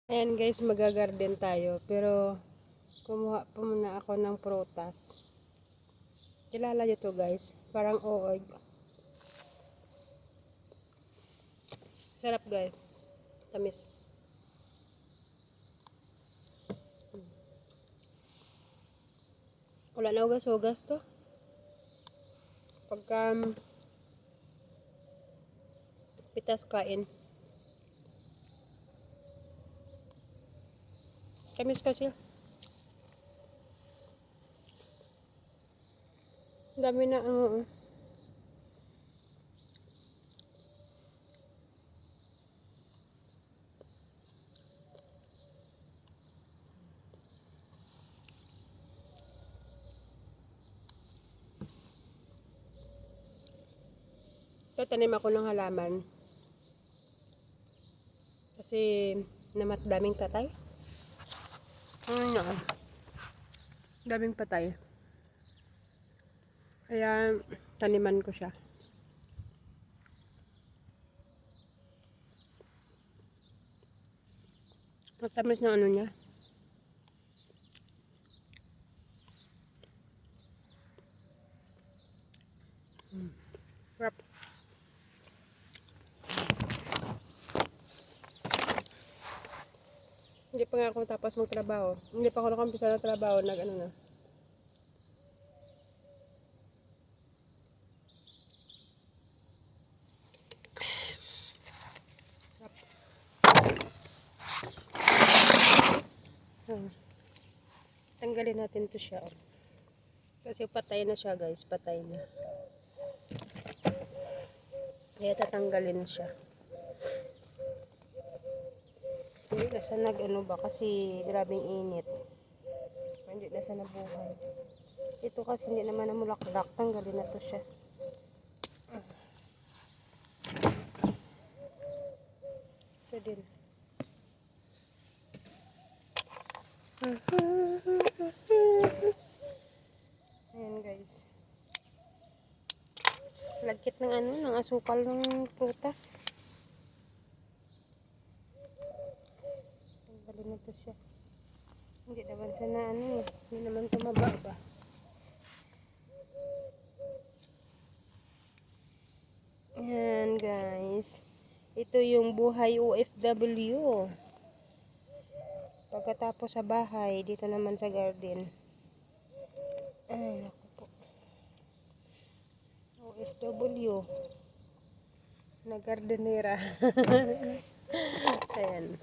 Ayan guys, magagarden tayo. Pero, kumuha pa muna ako ng prutas. Kilala nyo to guys. Parang oog. Sarap guys. Tamis. Wala na ugas-ugas to. Pagka pitas kain. Tamis kasi. Dami na tanim ako ng halaman. Kasi daming patay. Daming patay. Kaya taniman ko siya. Matamis na ano niya. Sarap. Hindi pa nga ako tapos magtrabaho. Hindi pa ako nakampisa na trabaho. Nag-ano na. Sarap. Tanggalin natin to siya. Kasi patay na siya guys. Patay na. Kaya tatanggalin siya. Hindi na siya nag-ano ba kasi grabing init. Hindi na siya nabuhay. Ito kasi hindi naman namulaklak. Tanggalin na to siya. Ito din. Ayan guys. Lagkit ng ng asukal ng prutas. Tanggalin na to siya. Hindi naman siya na hindi naman tumaba ba. Ayan guys. Ito yung buhay OFW. Pagkatapos sa bahay, dito naman sa garden. Ay, naku po. OFW. Na gardenera. Ayan.